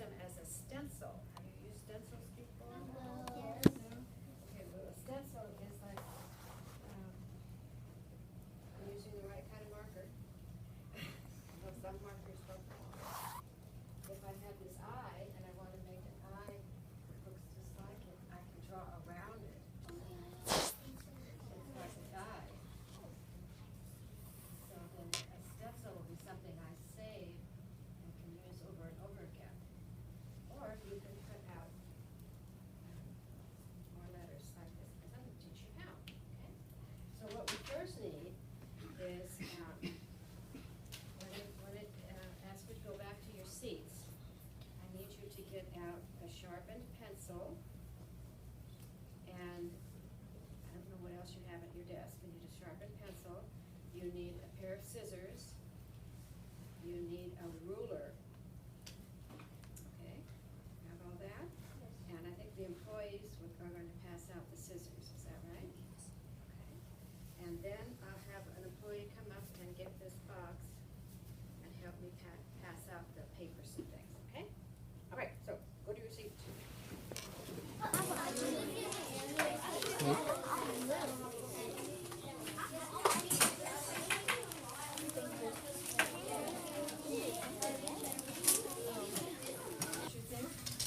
them as a stencil. Have you used stencils before? Yes. No? Okay, well, a stencil is like using the right kind of marker. Well, some markers don't fall. If I have this eye and I want to make an eye that looks just like it, I can draw around it. It's like a eye. So then a stencil will be something I save and can use over and over again. Or you can cut out more letters like this, because I'm going to teach you how. Okay? So what we first need is when it asks you to go back to your seats, I need you to get out a sharpened pencil, and I don't know what else you have at your desk. You need a sharpened pencil. You need a pair of scissors. You need a ruler. Okay, have all that? And I think the employees are going to pass out the scissors. Is that right? Okay. And then I'll have an employee come up and get this box and help me pass out the papers and things. Okay? All right. So go to your seat.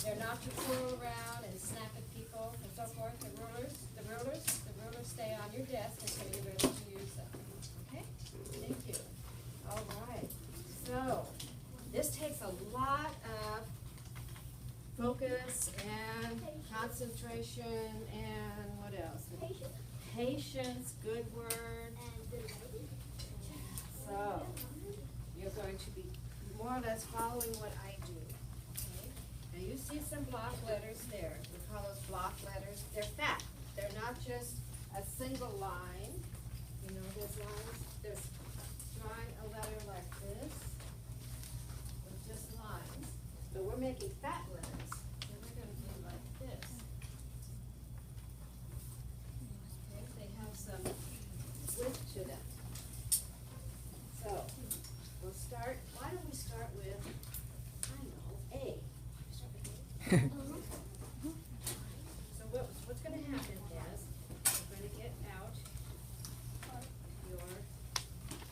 They're not to twirl around and snap at people and so forth. The rulers stay on your desk until you're ready to use them. Okay? Thank you. All right. So this takes a lot of focus and concentration and what else? Patience, good word. So you're going to be more or less following what I do. Okay? Now you see some block letters there. We call those block letters. They're fat. They're not just a single line. You know, there's lines. There's drawing a letter like this with just lines. But we're making fat letters. So we're going to do like this. Okay, they have some width to them. So we'll start. Why don't we start with, I know, A. So what's going to happen is we're going to get out your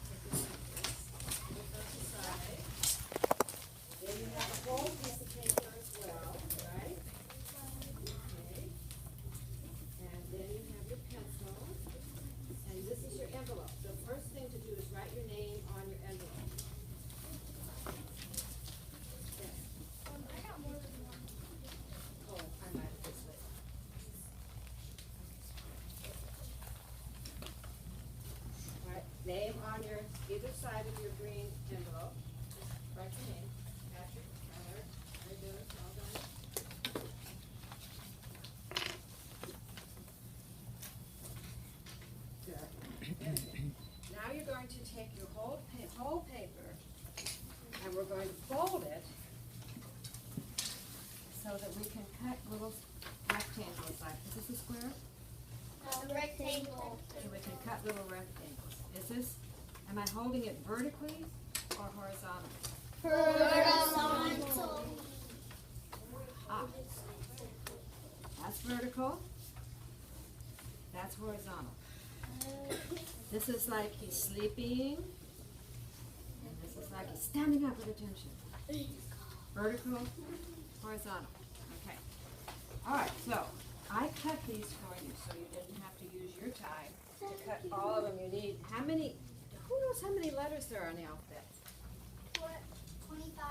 papers like this, put those aside. Then you have a whole piece of paper as well, right? Okay. And then you have your pencil. And this is your envelope. The first thing to do is write your name on your envelope. Yes. Oh, I might have this way. All right, name on your either side of your green envelope. Just write your name. Patrick, Tyler, very good, well done. Good. Now you're going to take your whole paper and we're going to fold it so that we can cut little rectangles like, is this a square? Rectangle. So we can cut little rectangles. Am I holding it vertically or horizontally? Horizontal. Ah. That's vertical. That's horizontal. This is like he's sleeping. And this is like he's standing up with attention. Vertical, horizontal. Okay. All right, so I cut these for you so you didn't have to use your time to cut all of them you need. Who knows how many letters there are in the alphabet? 25?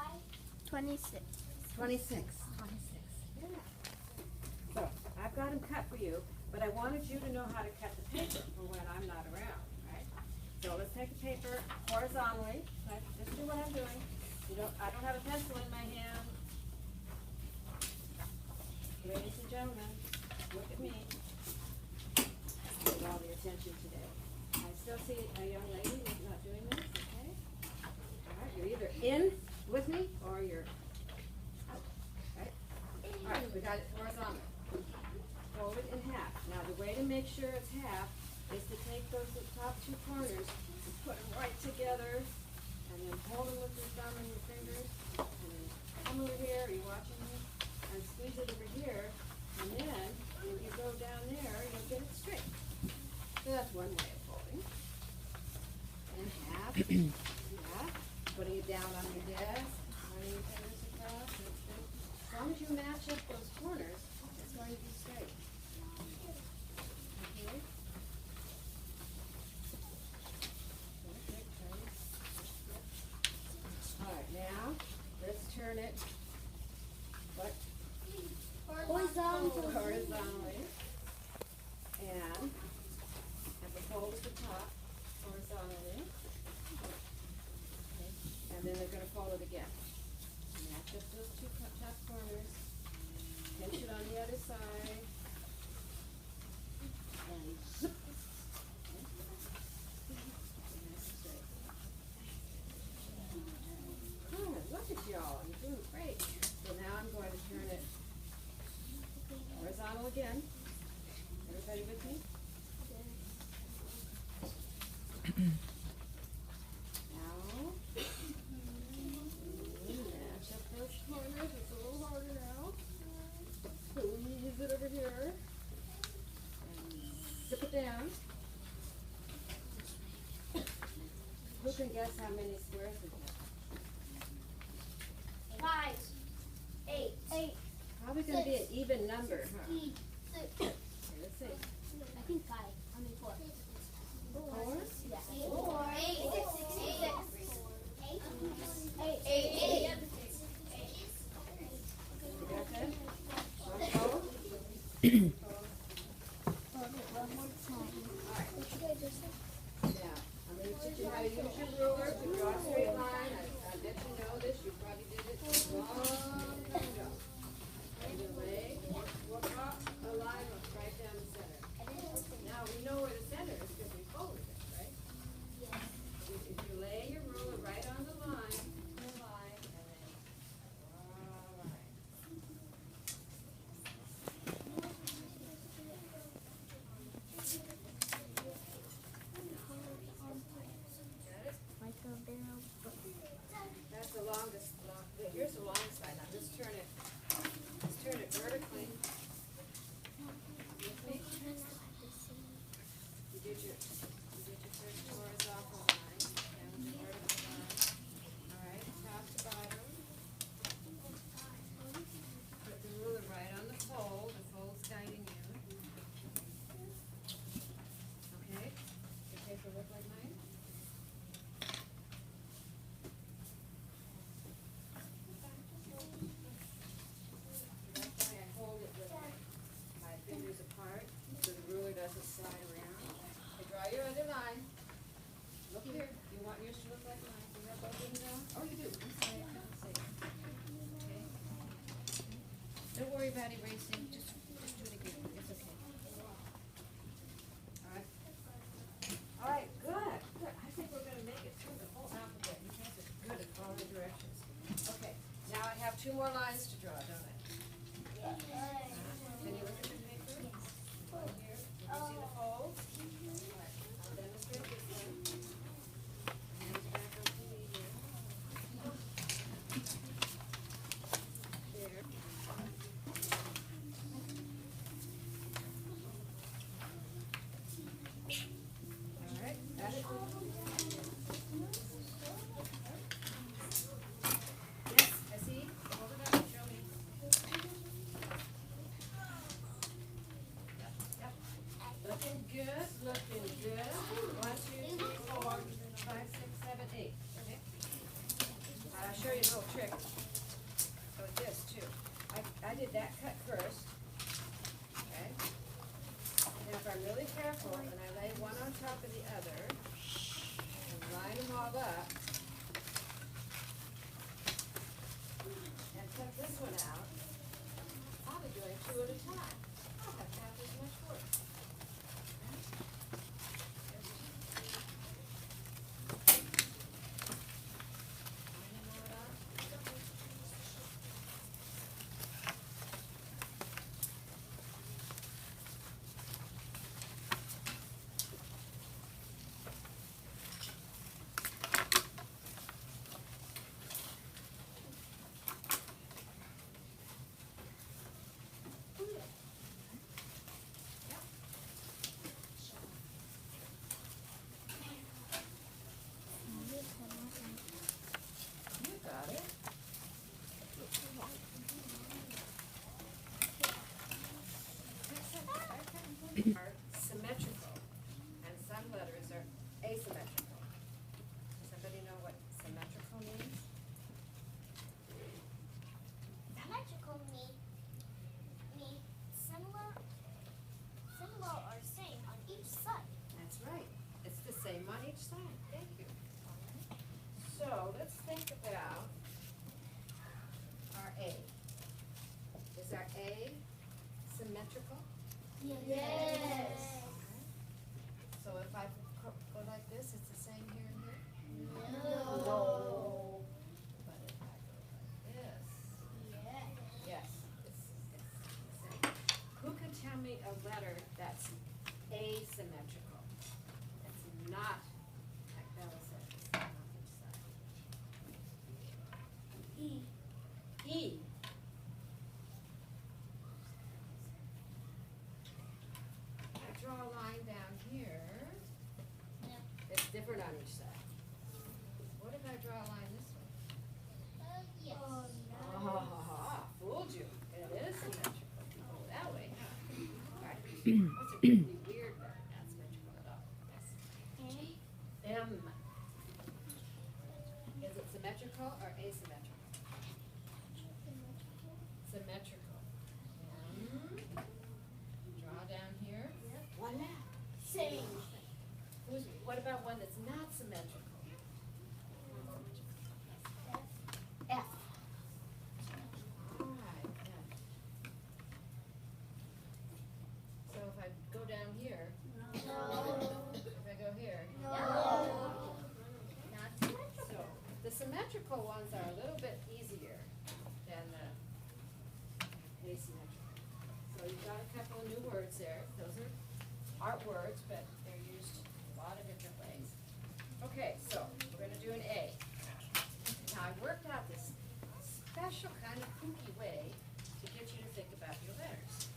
26. 26. Yeah. So I've got them cut for you, but I wanted you to know how to cut the paper for when I'm not around, right? So let's take the paper horizontally. Right? Just do what I'm doing. I don't have a pencil in my hand. Ladies and gentlemen, look at me. Get all the attention today. I still see a young lady who's not doing this, okay? All right, you're either in with me or you're out, okay? All right, we got it horizontal. Fold it in half. Now the way to make sure it's half is to take those top two corners and put them right together, and then hold them with your thumb and your fingers, and then come over here, are you watching me? And squeeze it over here, and then if you go down there, you'll get it straight. So that's one way of folding. And half, yeah, putting it down on your desk, running your fingers across, and it's good. As long as you match up those corners, it's going to be straight. Okay? Alright, now, let's turn it, what? Horizontally. And have the fold at the top, horizontally. Okay. And then they're going to fold it again. Match up those two top corners. Pinch it on the other side. And zip. Good, look at y'all, you're doing great. So now I'm going to turn it horizontal again. Everybody with me? Now, match up those corners. It's a little harder now. Squeeze it over here. And zip it down. Who can guess how many squares we have? 5, 8, 8. Probably going to be an even number, huh? 6. Okay, let's see. I think 5. I mean 4. 4? Yeah. 4. 8. 8. 8. You got that? Want to fold? Yeah. I'm going to teach you how to use your ruler to draw a straight line. I bet you know this. You probably did it a long time ago. And you lay a line right down the center. Now we know where the center is because we folded it, right? If you lay your ruler right on the line, and then draw a line. That's the longest. Here's the long side. Now just turn it. Just turn it vertically. With me? You did your first horizontal line. Now the vertical line. All right, top to bottom. Put the ruler right on the fold. The fold's guiding you. Okay. Your paper look like mine? That's why I hold it with my fingers apart so the ruler doesn't slide around. Okay, draw your other line. Look here. You want yours to look like mine? You have both of them down? Oh, you do. I'm sorry. I couldn't see. Okay. Don't worry about erasing. Just do it again. It's okay. All right. All right. Good. Good. I think we're going to make it through the whole alphabet. You guys are good at following directions. Okay. Now I have 2 more lines to draw, don't I? Can you look at your paper? One here. Can you see the fold? All right. I'll demonstrate this one. Hands back on the knee here. There. All right. Got it? Yes, I see. Hold it up. Show me. Yep. Looking good. Looking good. 1, 2, 3, 4, 5, 6, 7, 8. Okay. I'll show you a little trick. So with this too. I did that cut first. Okay. And if I'm really careful and I lay one on top of the other and line them all up and cut this one out, I'll be doing 2 at a time. I'll have half as much work. Line them all up. about our A. Is our A symmetrical? Yes. So if I go like this, it's the same here and here? No. But if I go like this, Yes. yes, it's the same. Who can tell me a letter that's asymmetrical? It's not, like Bella said, it's not on each side. E. E. I draw a line down here. It's different on each side. What if I draw a line this way? Yes. Ah, fooled you. It is symmetrical. Go that way, huh? Right. What's a really weird letter? Not symmetrical at all. M. Is it symmetrical or asymmetrical? Symmetrical. Draw down here. Voila. Same. What about one that's not symmetrical? F. Alright, F. So if I go down here, if I go here, Not symmetrical. so the symmetrical ones are a little bit easier than the asymmetrical. So you've got a couple of new words there. Those are art words, but they're used a lot of different ways. Okay, so we're going to do an A. Now I worked out this special kind of kooky way to get you to think about your letters.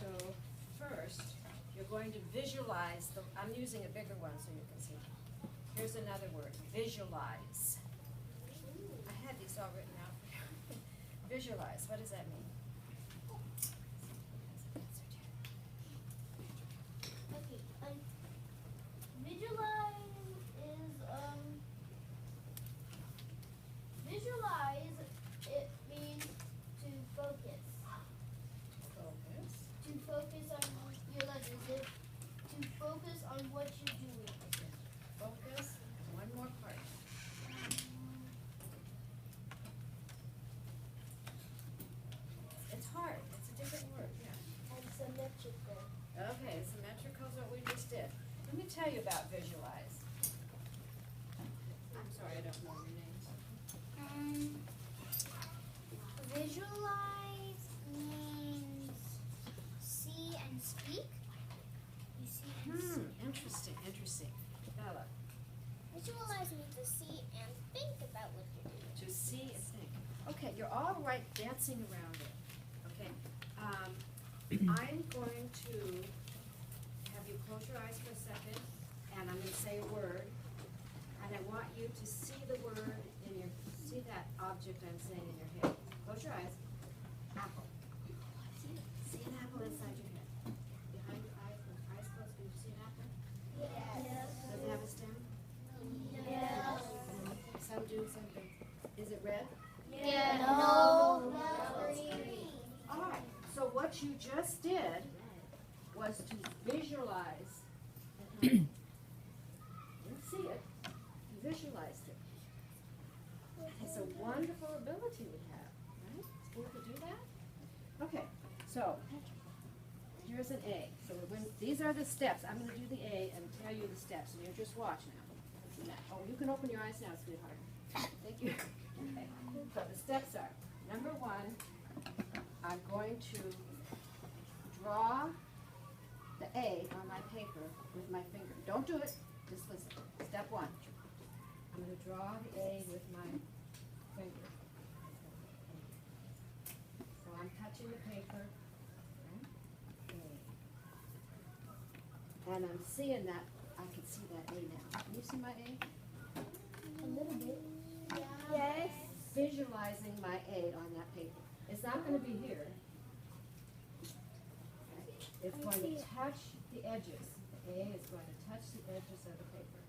So first, you're going to visualize the, I'm using a bigger one so you can see. Here's another word, visualize. I had these all written out. Visualize, what does that mean? Okay. Visualize is visualize. It means to focus. Focus. To focus on your letters. To focus on what you're doing. Focus. One more part. It's hard. It's a different word, yeah. And symmetrical. Okay, symmetrical is what we just did. Let me tell you about visualize. I'm sorry, I don't know your names. Visualize means see and speak. You see and speak. Interesting, interesting. Bella, Visualize means to see and think about what you're doing. to see and think. Okay, you're all right dancing around it. Okay. I'm going to have you close your eyes for a second, and I'm going to say a word, and I want you to see the word in your, see that object I'm saying in your head. Close your eyes. Apple. See an apple inside your head. Behind your eyes, with eyes closed, can you see an apple? Yes. Does it have a stem? Yes. Some do, some don't. Is it red? Yeah. No. Green. All right, so what you just did was to visualize. You didn't see it, you visualized it. It's a wonderful ability we have, right? To be able to do that? Okay, so here's an A. So we're going, these are the steps. I'm going to do the A and tell you the steps, and you just watch now. Oh, you can open your eyes now, sweetheart. Thank you. Okay. So the steps are, number one, I'm going to draw the A on my paper with my finger. Don't do it, just listen. Step one. I'm going to draw the A with my finger. So I'm touching the paper. A. And I'm seeing that, I can see that A now. Can you see my A? A little bit. Yes. Visualizing my A on that paper. It's not going to be here. It's going to touch the edges. The A is going to touch the edges of the paper.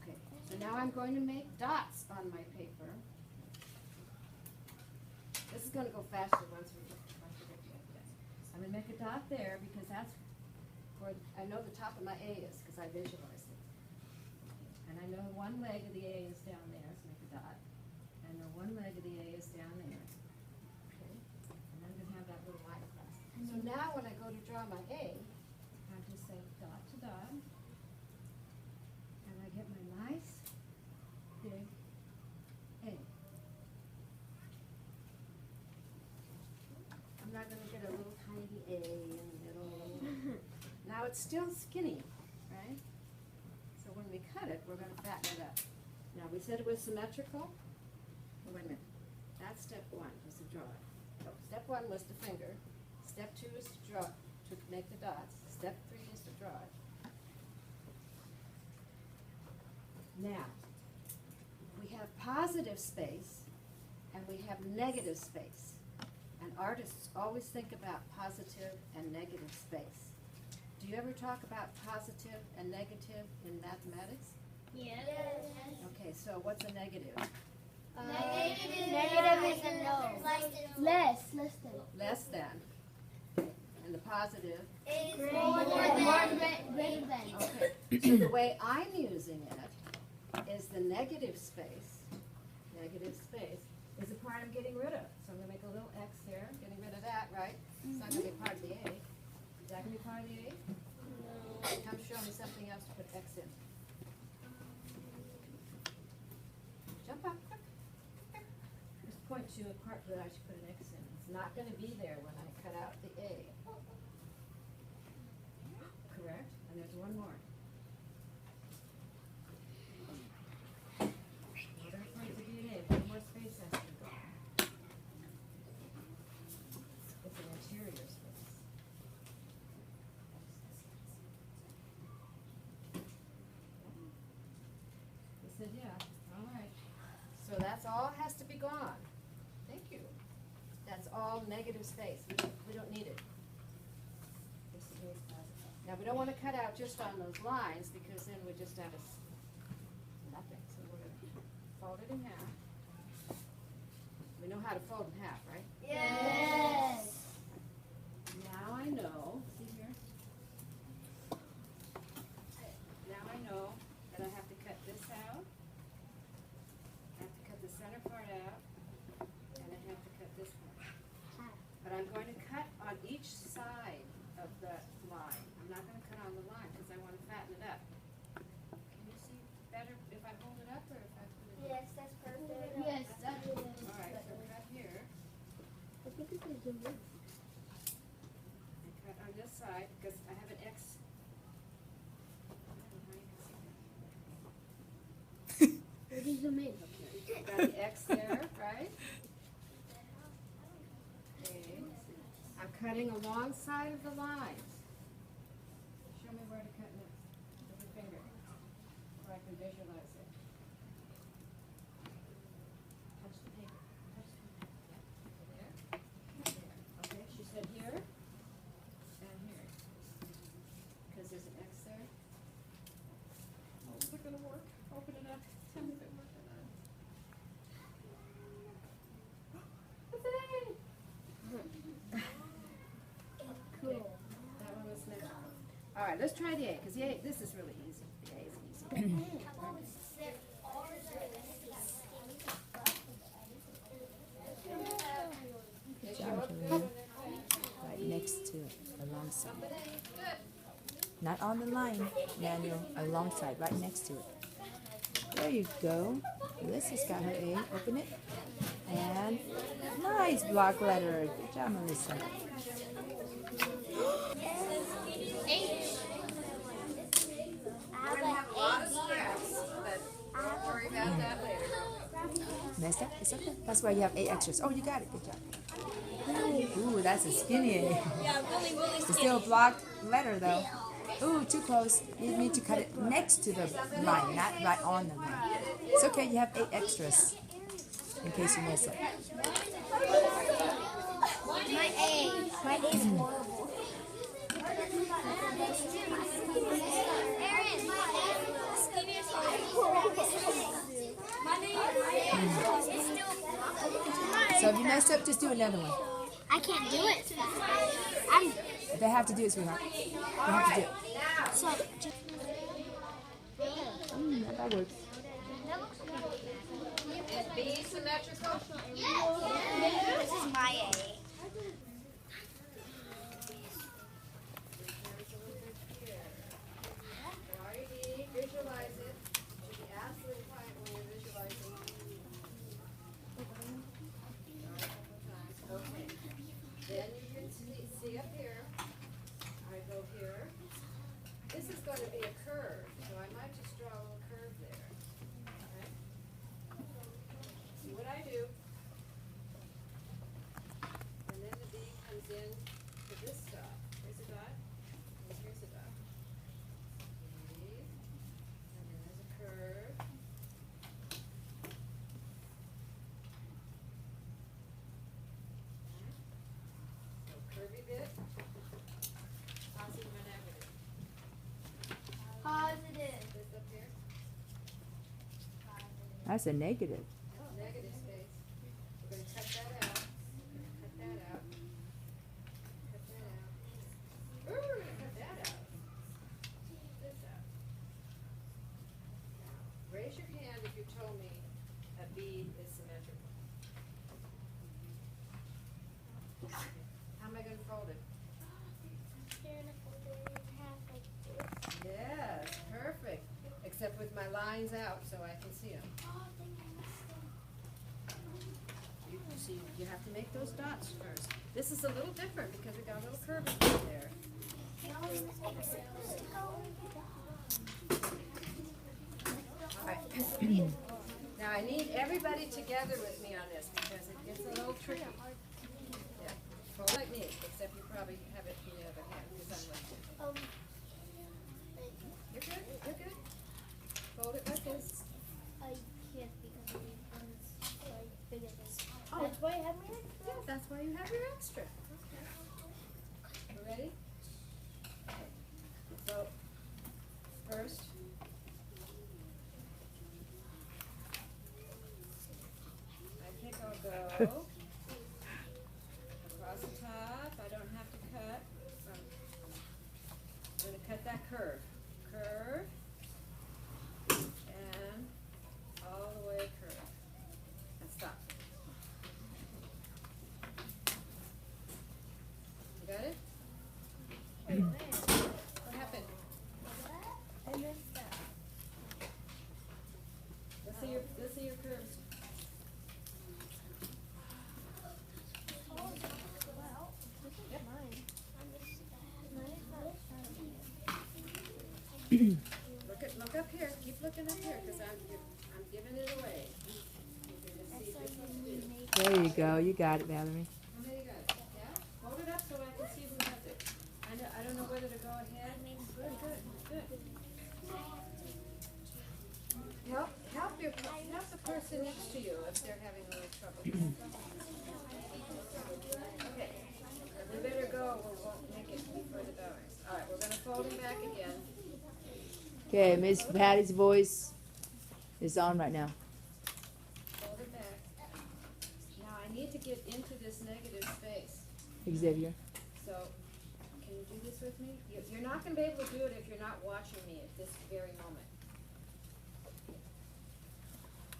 Okay, so now I'm going to make dots on my paper. This is going to go faster once we get to it. I'm going to make a dot there because that's I know the top of my A is because I visualized it. And I know one leg of the A is down there, so make a dot. And the one leg of the A is down there. Okay. And I'm going to have that little line across. So now when I go to draw my A, I just say dot to dot. And I get my nice big A. I'm not going to get a little tiny A in the middle. Now it's still skinny, right? So when we cut it, we're going to fatten it up. Now we said it was symmetrical. Oh, wait a minute. That's step one, was to draw it. So step one was the finger. Step two is to draw, to make the dots. Step three is to draw it. Now, we have positive space and we have negative space. And artists always think about positive and negative space. Do you ever talk about positive and negative in mathematics? Yes. Okay, so what's a negative? Negative is a no. Less than. Less than. And the positive? More than. Okay, so the way I'm using it is the negative space is the part I'm getting rid of. So I'm going to make a little X there, getting rid of that, right? It's not going to be part of the A. Is that going to be part of the A? No. Come show me something else to put X in. Jump up. Just point to a part that I should put an X in. It's not going to be there when I cut out the A. Correct? And there's one more. One more space has to go. It's an interior space. He said, yeah, all right. So that's all has to be gone. Thank you. That's all negative space. We don't need it. Now we don't want to cut out just on those lines because then we just have nothing. So we're going to fold it in half. We know how to fold in half, right? Yes. Now I know, see here? Now I know that I have to cut this out. I have to cut the center part out. And I have to cut this part. But I'm going to cut on each side of the line. I'm not going to cut on the line because I want to fatten it up. Can you see better if I hold it up or if I put it in? Yes, that's perfect. Yes, that's good. All right, so cut here. I think it's a zoom in. I cut on this side because I have an X. Where do you zoom in? Okay, got the X there, right? Okay. I'm cutting alongside of the lines. Show me where to cut next with your finger, so I can visualize it. Touch the paper. Touch the paper. There. There. Okay, she said here and here. Because there's an X there. Oh, is it gonna work? Open it up. Tell me if it worked or not. It's an A! Cool. That one was symmetrical. All right, let's try the A, because the A, this is really easy. The A is easy. Good job, Karina. Right next to it, alongside. Not on the line, Daniel. Alongside, right next to it. There you go. Melissa's got her A. Open it. And nice block letter. Good job, Melissa. We're gonna have a lot of stress, but don't worry about that later. Messed up? It's okay. That's why you have 8 extras. Oh, you got it. Good job. Ooh, that's a skinny A. Yeah, really It's still a blocked letter, though. Ooh, too close. You need to cut it next to the line, not right on the line. It's okay. You have 8 extras in case you miss it. My A is horrible. So if you messed up, just do another one. I can't do it. They have to do it, sweetheart. They have to do it. Now, So, just, That works. that looks like is B symmetrical? this is my A. Visualize it. Should be absolutely quiet when you're visualizing. Okay. Then you can see up here. I go here. This is going to be a curve, so I might just draw a little curve there. Okay. See what I do. And then the B comes in to this dot. Here's a dot. And here's a dot. See? And then there's a curve. So curvy bit. Positive or negative? Positive. This up here. That's a negative. Negative space. We're going to cut that out. Cut that out. Cut that out. Ooh, we're going to cut that out. This out. Now, raise your hand if you told me a bead is symmetrical. How am I going to fold it? Yes, perfect. Except with my lines out so I can see them. You see, you have to make those dots first. This is a little different because it got a little curve in there. All right. Now I need everybody together with me on this because it gets a little tricky. Yeah, fold like me, except you probably have it in the other hand because I'm like you. You're good, you're good. Fold it like this. I can't because it's like bigger than. Oh. That's why I have my Yeah, that's why you have your extra. You ready? Okay. So, first, I think I'll go across the top. I don't have to cut. I'm going to cut that curve. Curve. And all the way curve. And stop. You got it? What happened? I missed that. Let's see your curves. Well, this is mine. I missed that. Mine is not Look up here. Keep looking up here because I'm giving it away. You're gonna see this one too. There you go. You got it, Valerie. How many you got? Yeah? Hold it up so I can see who has it. I don't know whether to go ahead. Good. Help the person next to you if they're having a little trouble. Okay. We better go. We won't make it before the dollars. All right, we're gonna fold them back again. Okay, Miss Patty's voice is on right now. Fold it back. Now I need to get into this negative space. Xavier. So, can you do this with me? You're not going to be able to do it if you're not watching me at this very moment.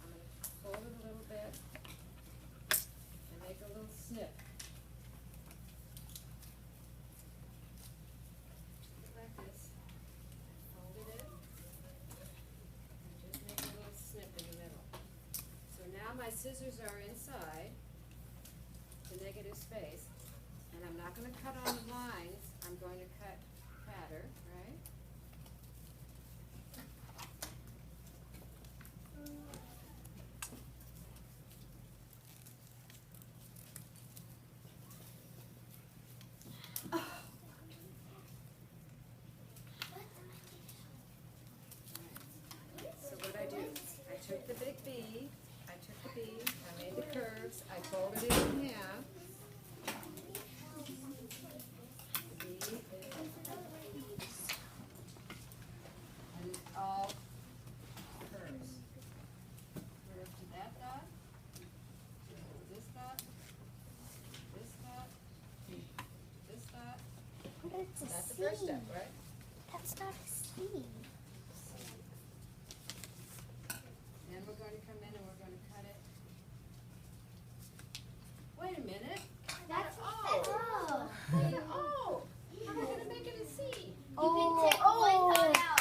I'm going to fold it a little bit and make a little snip. Like this. Folded it. And just make a little snip in the middle. So now my scissors are inside the negative space. And I'm not going to cut on the lines, I'm going to cut fatter, right? So what I do, I took the big B, I made the curves, I folded it in half. And it's all curves. Curve to that dot, this dot, this dot, this dot, the first step, right? That's not a C. Then we're going to come in and we're going to cut it. Wait a minute. That's O. Oh. Wait, O. How am I going to make it a C? You can take one thought out.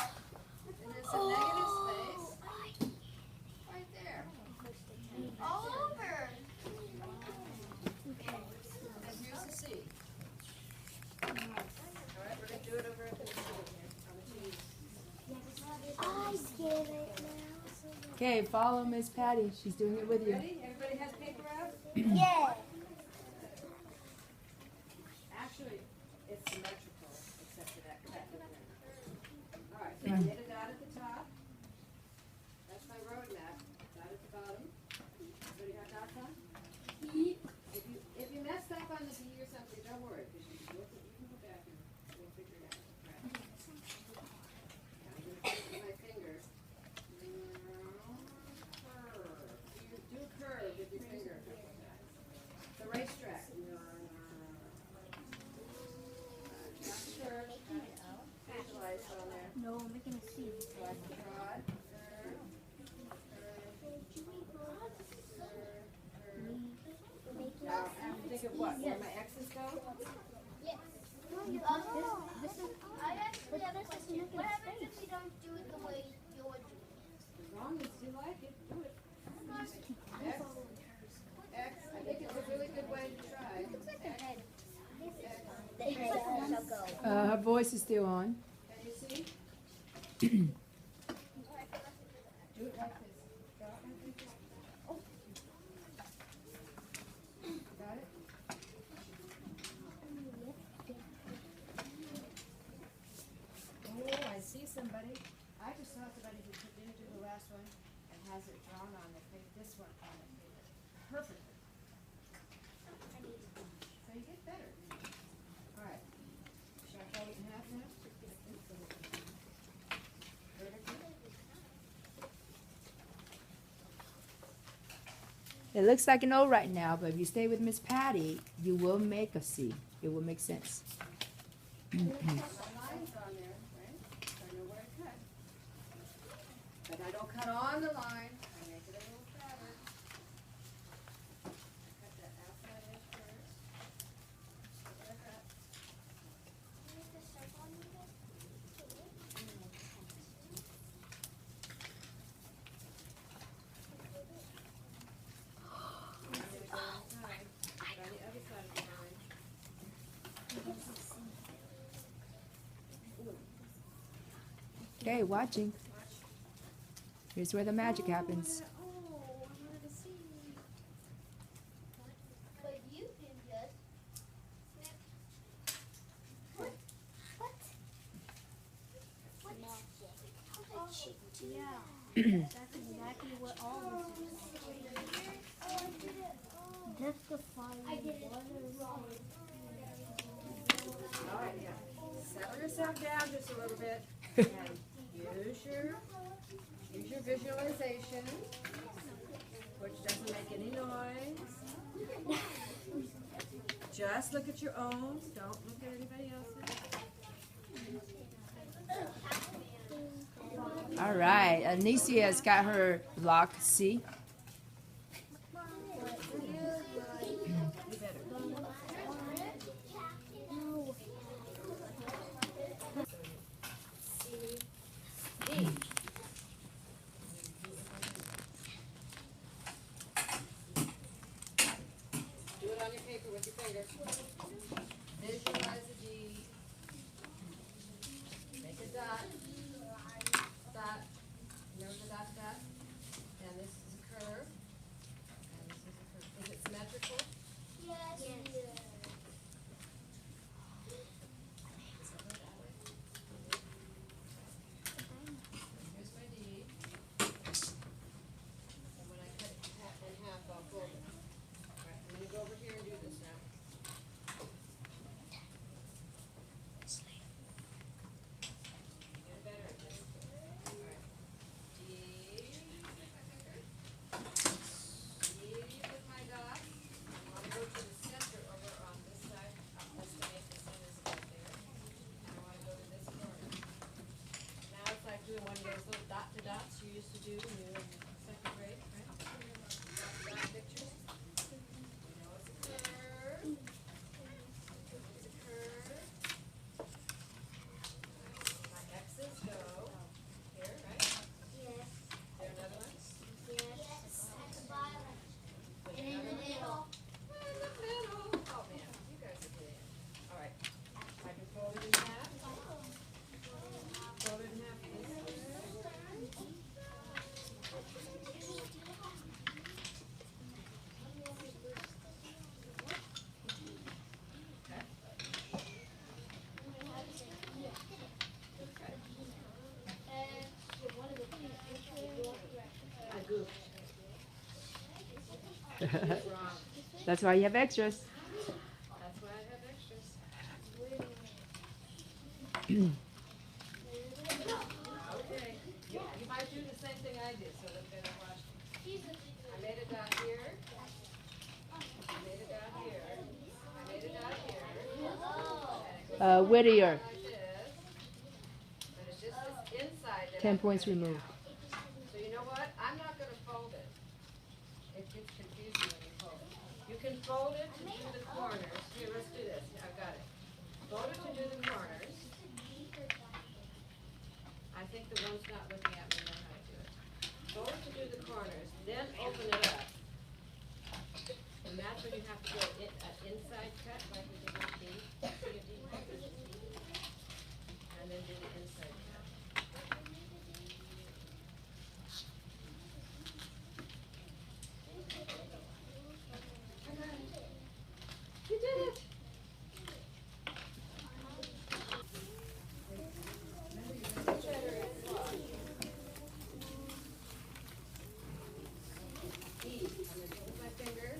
And there's a negative space right there. All over. And here's the C. All right, we're going to do it over at the machine here, on the cheese. I get it now. Okay, follow Miss Patty. She's doing it with you. Ready? Everybody has paper out? Yeah. Actually, it's symmetrical, except for that cut. All right, so I made a dot at the top. That's my road map. Dot at the bottom. Everybody got dots on? If you messed up on the B or something, don't worry, because you can go back and we'll figure it out. Right. Now I'm going to put my finger. Curve. You do curve with your finger a couple of times. The racetrack. Visualize on there. No, I'm making a C. Like the rod. Now, I have to think of what? Where my X's go? Yes. This is. I actually have a question. What happens if we don't do it the way you're doing it? As long as you like it, do it. X. X. I think it's a really good way to try. Looks like a head. X. The head shall go. Her voice is still on. Can you see? Do it like this. Draw it like this. Oh. Got it? Oh, I see somebody. I just saw somebody who didn't do the last one and has it drawn on their paper. This one on their paper. Perfectly. So you get better. All right. Should I fold it in half now? Vertically. It looks like an O right now, but if you stay with Miss Patty, you will make a C. It will make sense. My line's on there, right? So I know where I cut. But I don't cut on the line. I make it a little fatter. I cut that outside edge first. Like that. I'm gonna go inside, but on the other side of the line. Okay, watching. Here's where the magic happens. Oh, I wanted to see. But you can just snip. What? What? How did you do that? That's exactly what all this is. That's the fire. I did it wrong. All right, yeah. Settle yourself down just a little bit and use your visualization, which doesn't make any noise. Just look at your own. Don't look at anybody else's. All right, Anicia's got her block C. You better. D. Do it on your paper with your finger. Visualize a D. Make a dot. Dot. Remember the dot, dot? And this is a curve. doing one of those little dot to dots you used to do when you were in second grade, right? Dot to dot pictures. You know it's a curve. It's a curve. My X's go here, right? Yes. There another one? Yes. At the bottom. With And in another the one? middle. In the middle. Oh man, you guys are good. All right. I can fold it in half. Fold it in half this way. I goofed. What's wrong? That's why you have extras. That's why I have extras. Okay. You might do the same thing I did, so that they don't watch me. I made a dot here. I made a dot here. I made a dot here. And it goes Whittier. like this. But it's just this inside that 10 I'm points gonna- removed. So you know what? I'm not gonna fold it. It gets confusing when you fold it. You can fold it to do the corners. Here, let's do this. I've got it. Fold it to do the corners. I think the one's not looking at me know how to do it. Fold it to do the corners, then open it up. And that's when you have to do an inside cut, like we did with D. And then do the inside cut. You did it! E, I'm gonna hold my finger,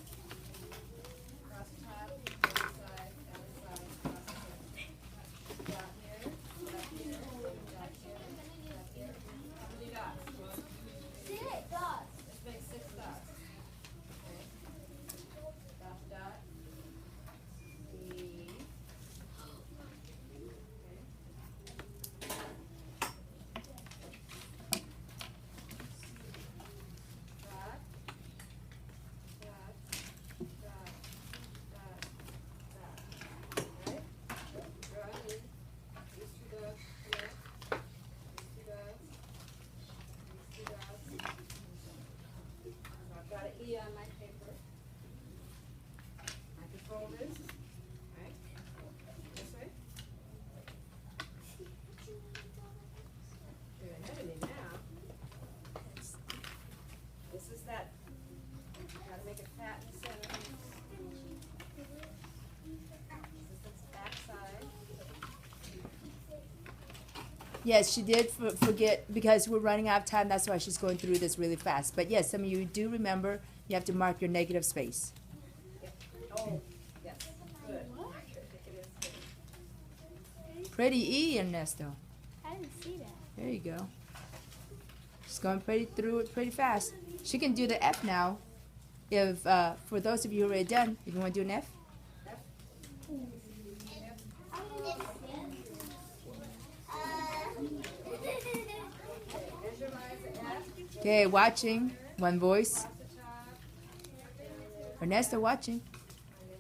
cross the top, down the side, cross the top. Dot here, dot here, dot here, dot here. How many dots? Six dots. Let's make 6 dots. Okay. Dot to dot. E. Dot, dot, dot, dot, dot. Right? Draw in. These 2 dots here. These 2 dots. These 2 dots. So I've got an E on my paper. I can fold this. Right? This way. You're ahead of me now. This is that, gotta make it fat in the center. This is the back side. Yes, she did forget because we're running out of time. That's why she's going through this really fast. But yes, some of you do remember you have to mark your negative space. Oh, yes, good. I think it is good. Pretty E, Ernesto. I didn't see that. There you go. She's going through it pretty fast. She can do the F now. If for those of you who are already done, if you want to do an F. Visualize the F. Okay, watching. One voice. Across the top. Ernesto watching. And then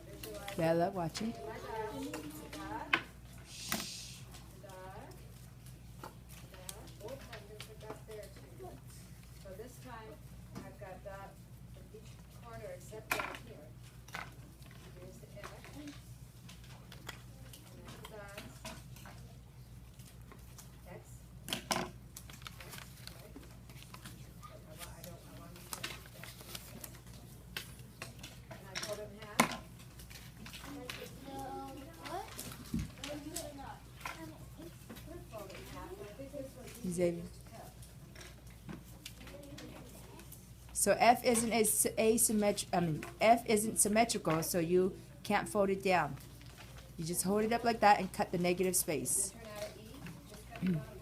there's visualize Bella watching. my dot. Dot. Dot. Both fingers are dot there too. So this time I've got dot in each corner except down here. Here's the F. And then the dots. X. X, right? I want you to and I fold it in half. Fold it in half. And I think this one's Xavier. to cut. So F isn't F isn't symmetrical, so you can't fold it down. You just hold it up like that and cut the negative space. Turn out an E, just cut the bottom